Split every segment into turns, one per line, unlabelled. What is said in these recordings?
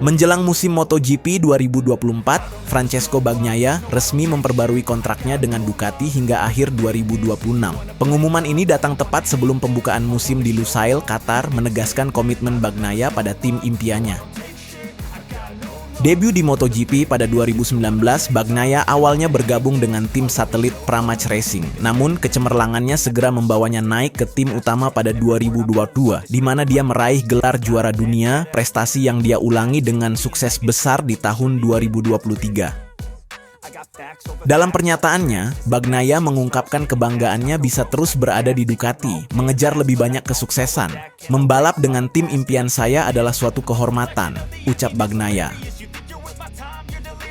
Menjelang musim MotoGP 2024, Francesco Bagnaia resmi memperbarui kontraknya dengan Ducati hingga akhir 2026. Pengumuman ini datang tepat sebelum pembukaan musim di Lusail, Qatar, menegaskan komitmen Bagnaia pada tim impiannya. Debut di MotoGP pada 2019, Bagnaia awalnya bergabung dengan tim satelit Pramac Racing. Namun, kecemerlangannya segera membawanya naik ke tim utama pada 2022, di mana dia meraih gelar juara dunia, prestasi yang dia ulangi dengan sukses besar di tahun 2023. Dalam pernyataannya, Bagnaia mengungkapkan kebanggaannya bisa terus berada di Ducati, mengejar lebih banyak kesuksesan. Membalap dengan tim impian saya adalah suatu kehormatan, ucap Bagnaia.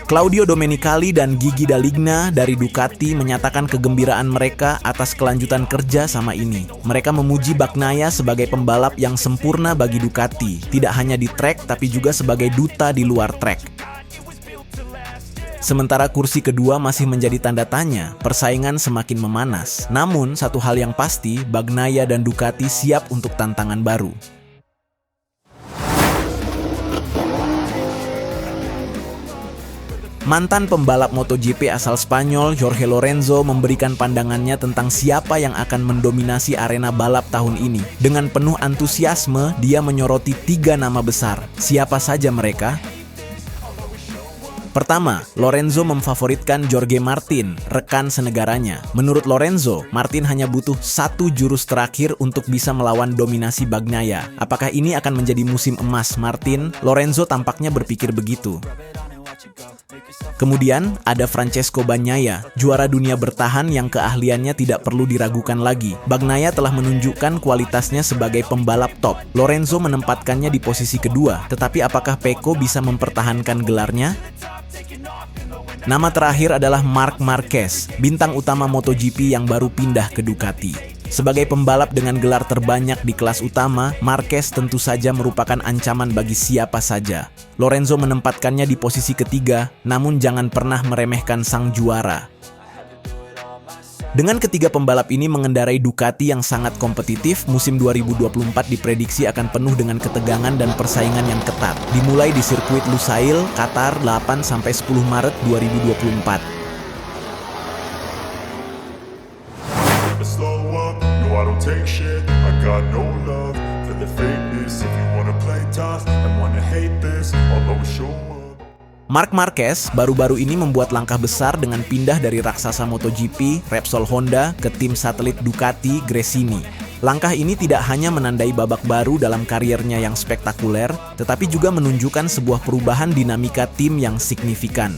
Claudio Domenicali dan Gigi D'Aligna dari Ducati menyatakan kegembiraan mereka atas kelanjutan kerja sama ini. Mereka memuji Bagnaia sebagai pembalap yang sempurna bagi Ducati, tidak hanya di trek tapi juga sebagai duta di luar trek. Sementara kursi kedua masih menjadi tanda tanya, persaingan semakin memanas. Namun, satu hal yang pasti, Bagnaia dan Ducati siap untuk tantangan baru. Mantan pembalap MotoGP asal Spanyol, Jorge Lorenzo, memberikan pandangannya tentang siapa yang akan mendominasi arena balap tahun ini. Dengan penuh antusiasme, dia menyoroti 3 nama besar. Siapa saja mereka? Pertama, Lorenzo memfavoritkan Jorge Martin, rekan senegaranya. Menurut Lorenzo, Martin hanya butuh 1 jurus terakhir untuk bisa melawan dominasi Bagnaia. Apakah ini akan menjadi musim emas Martin? Lorenzo tampaknya berpikir begitu. Kemudian, ada Francesco Bagnaia, juara dunia bertahan yang keahliannya tidak perlu diragukan lagi. Bagnaia telah menunjukkan kualitasnya sebagai pembalap top. Lorenzo menempatkannya di posisi kedua, tetapi apakah Pecco bisa mempertahankan gelarnya? Nama terakhir adalah Marc Marquez, bintang utama MotoGP yang baru pindah ke Ducati. Sebagai pembalap dengan gelar terbanyak di kelas utama, Marquez tentu saja merupakan ancaman bagi siapa saja. Lorenzo menempatkannya di posisi ketiga, namun jangan pernah meremehkan sang juara. Dengan ketiga pembalap ini mengendarai Ducati yang sangat kompetitif, musim 2024 diprediksi akan penuh dengan ketegangan dan persaingan yang ketat. Dimulai di sirkuit Lusail, Qatar, 8-10 Maret 2024. Marc Marquez baru-baru ini membuat langkah besar dengan pindah dari raksasa MotoGP, Repsol Honda, ke tim satelit Ducati, Gresini. Langkah ini tidak hanya menandai babak baru dalam karirnya yang spektakuler, tetapi juga menunjukkan sebuah perubahan dinamika tim yang signifikan.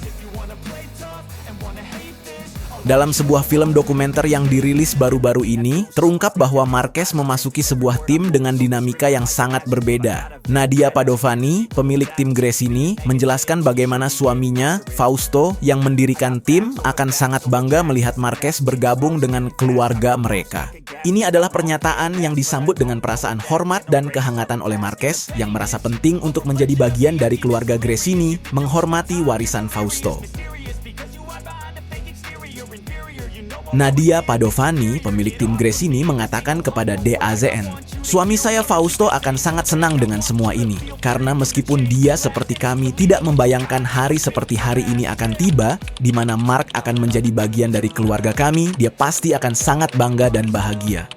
Dalam sebuah film dokumenter yang dirilis baru-baru ini, terungkap bahwa Marquez memasuki sebuah tim dengan dinamika yang sangat berbeda. Nadia Padovani, pemilik tim Gresini, menjelaskan bagaimana suaminya, Fausto, yang mendirikan tim, akan sangat bangga melihat Marquez bergabung dengan keluarga mereka. Ini adalah pernyataan yang disambut dengan perasaan hormat dan kehangatan oleh Marquez, yang merasa penting untuk menjadi bagian dari keluarga Gresini, menghormati warisan Fausto. Nadia Padovani, pemilik tim Gresini, mengatakan kepada DAZN, "Suami saya Fausto akan sangat senang dengan semua ini, karena meskipun dia seperti kami tidak membayangkan hari seperti hari ini akan tiba, di mana Marc akan menjadi bagian dari keluarga kami, dia pasti akan sangat bangga dan bahagia."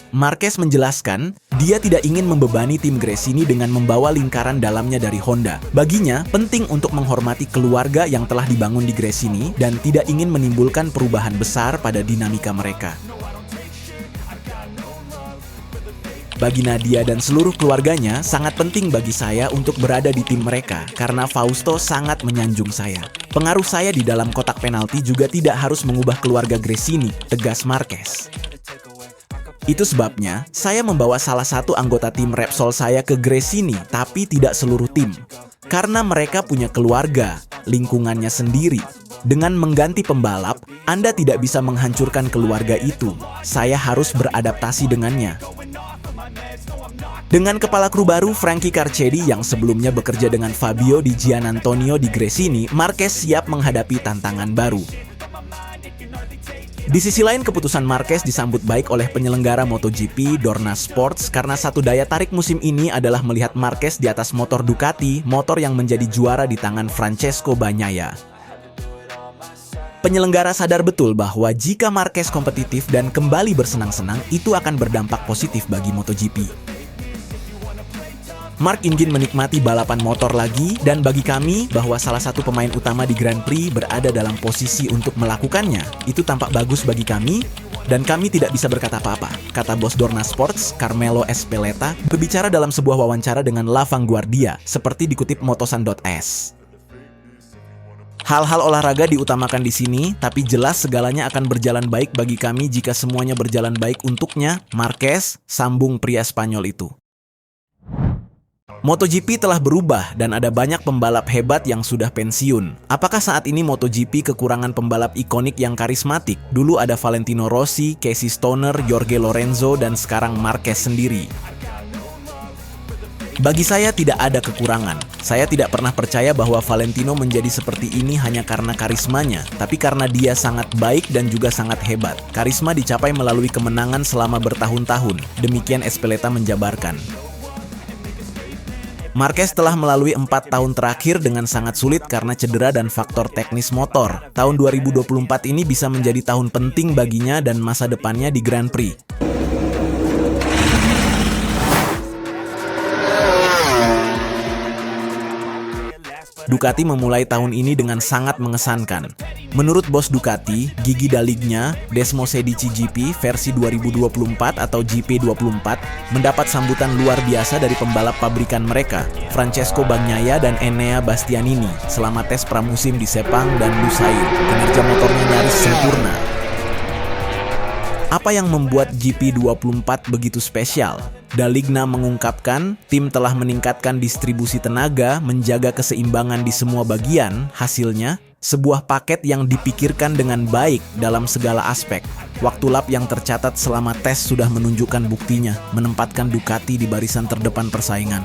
Marquez menjelaskan, dia tidak ingin membebani tim Gresini dengan membawa lingkaran dalamnya dari Honda. Baginya, penting untuk menghormati keluarga yang telah dibangun di Gresini dan tidak ingin menimbulkan perubahan besar pada dinamika mereka. Bagi Nadia dan seluruh keluarganya, sangat penting bagi saya untuk berada di tim mereka, karena Fausto sangat menyanjung saya. Pengaruh saya di dalam kotak penalti juga tidak harus mengubah keluarga Gresini, tegas Marquez. Itu sebabnya, saya membawa salah satu anggota tim Repsol saya ke Gresini, tapi tidak seluruh tim. Karena mereka punya keluarga, lingkungannya sendiri. Dengan mengganti pembalap, Anda tidak bisa menghancurkan keluarga itu. Saya harus beradaptasi dengannya. Dengan kepala kru baru Frankie Carchedi yang sebelumnya bekerja dengan Fabio Di Giannantonio di Gresini, Marquez siap menghadapi tantangan baru. Di sisi lain, keputusan Marquez disambut baik oleh penyelenggara MotoGP, Dorna Sports, karena satu daya tarik musim ini adalah melihat Marquez di atas motor Ducati, motor yang menjadi juara di tangan Francesco Bagnaia. Penyelenggara sadar betul bahwa jika Marquez kompetitif dan kembali bersenang-senang, itu akan berdampak positif bagi MotoGP. Mark ingin menikmati balapan motor lagi, dan bagi kami bahwa salah satu pemain utama di Grand Prix berada dalam posisi untuk melakukannya, itu tampak bagus bagi kami, dan kami tidak bisa berkata apa-apa, kata bos Dorna Sports, Carmelo Espeleta, berbicara dalam sebuah wawancara dengan La Vanguardia, seperti dikutip motosan.es. Hal-hal olahraga diutamakan di sini, tapi jelas segalanya akan berjalan baik bagi kami jika semuanya berjalan baik untuknya, Marquez, sambung pria Spanyol itu. MotoGP telah berubah dan ada banyak pembalap hebat yang sudah pensiun. Apakah saat ini MotoGP kekurangan pembalap ikonik yang karismatik? Dulu ada Valentino Rossi, Casey Stoner, Jorge Lorenzo, dan sekarang Marquez sendiri. Bagi saya tidak ada kekurangan. Saya tidak pernah percaya bahwa Valentino menjadi seperti ini hanya karena karismanya, tapi karena dia sangat baik dan juga sangat hebat. Karisma dicapai melalui kemenangan selama bertahun-tahun, demikian Espeleta menjabarkan. Marquez telah melalui 4 tahun terakhir dengan sangat sulit karena cedera dan faktor teknis motor. Tahun 2024 ini bisa menjadi tahun penting baginya dan masa depannya di Grand Prix. Ducati memulai tahun ini dengan sangat mengesankan. Menurut bos Ducati, Gigi D'Aligna, Desmosedici GP versi 2024 atau GP24 mendapat sambutan luar biasa dari pembalap pabrikan mereka, Francesco Bagnaia dan Enea Bastianini, selama tes pramusim di Sepang dan Lusail. Kinerja motornya nyaris sempurna. Apa yang membuat GP24 begitu spesial? D'Aligna mengungkapkan, tim telah meningkatkan distribusi tenaga, menjaga keseimbangan di semua bagian, hasilnya, sebuah paket yang dipikirkan dengan baik dalam segala aspek. Waktu lap yang tercatat selama tes sudah menunjukkan buktinya, menempatkan Ducati di barisan terdepan persaingan.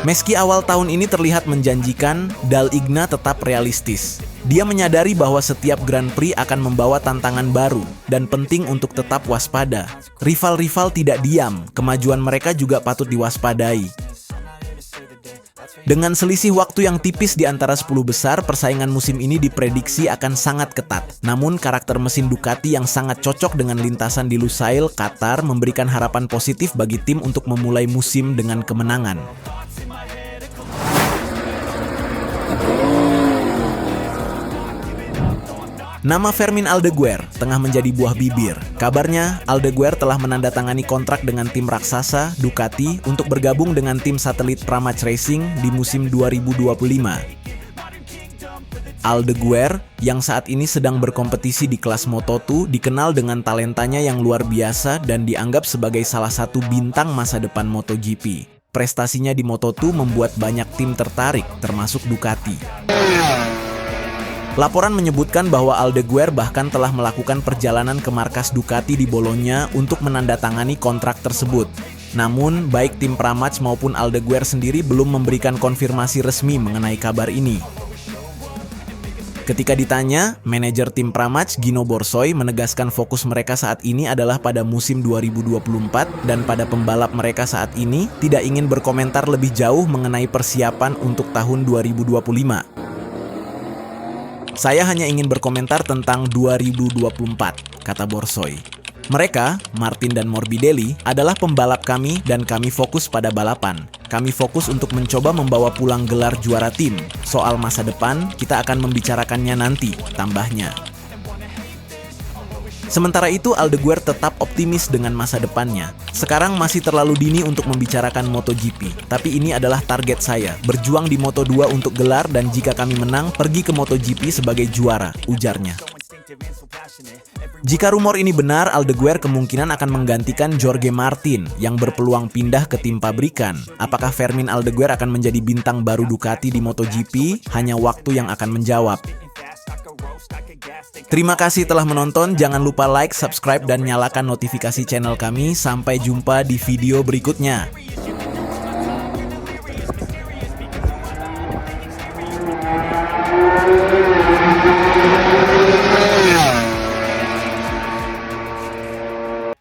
Meski awal tahun ini terlihat menjanjikan, D'Aligna tetap realistis. Dia menyadari bahwa setiap Grand Prix akan membawa tantangan baru, dan penting untuk tetap waspada. Rival-rival tidak diam, kemajuan mereka juga patut diwaspadai. Dengan selisih waktu yang tipis di antara 10 besar, persaingan musim ini diprediksi akan sangat ketat. Namun, karakter mesin Ducati yang sangat cocok dengan lintasan di Lusail, Qatar, memberikan harapan positif bagi tim untuk memulai musim dengan kemenangan. Nama Fermin Aldeguer tengah menjadi buah bibir. Kabarnya, Aldeguer telah menandatangani kontrak dengan tim raksasa, Ducati, untuk bergabung dengan tim satelit Pramac Racing di musim 2025. Aldeguer, yang saat ini sedang berkompetisi di kelas Moto2, dikenal dengan talentanya yang luar biasa dan dianggap sebagai salah satu bintang masa depan MotoGP. Prestasinya di Moto2 membuat banyak tim tertarik, termasuk Ducati. Laporan menyebutkan bahwa Aldeguer bahkan telah melakukan perjalanan ke markas Ducati di Bologna untuk menandatangani kontrak tersebut. Namun, baik tim Pramac maupun Aldeguer sendiri belum memberikan konfirmasi resmi mengenai kabar ini. Ketika ditanya, manajer tim Pramac, Gino Borsoy, menegaskan fokus mereka saat ini adalah pada musim 2024 dan pada pembalap mereka saat ini tidak ingin berkomentar lebih jauh mengenai persiapan untuk tahun 2025. Saya hanya ingin berkomentar tentang 2024, kata Borsoy. Mereka, Martin dan Morbidelli, adalah pembalap kami dan kami fokus pada balapan. Kami fokus untuk mencoba membawa pulang gelar juara tim. Soal masa depan, kita akan membicarakannya nanti, tambahnya. Sementara itu, Aldeguer tetap optimis dengan masa depannya. Sekarang masih terlalu dini untuk membicarakan MotoGP, tapi ini adalah target saya, berjuang di Moto2 untuk gelar dan jika kami menang, pergi ke MotoGP sebagai juara, ujarnya. Jika rumor ini benar, Aldeguer kemungkinan akan menggantikan Jorge Martin yang berpeluang pindah ke tim pabrikan. Apakah Fermin Aldeguer akan menjadi bintang baru Ducati di MotoGP? Hanya waktu yang akan menjawab. Terima kasih telah menonton, jangan lupa like, subscribe, dan nyalakan notifikasi channel kami. Sampai jumpa di video berikutnya.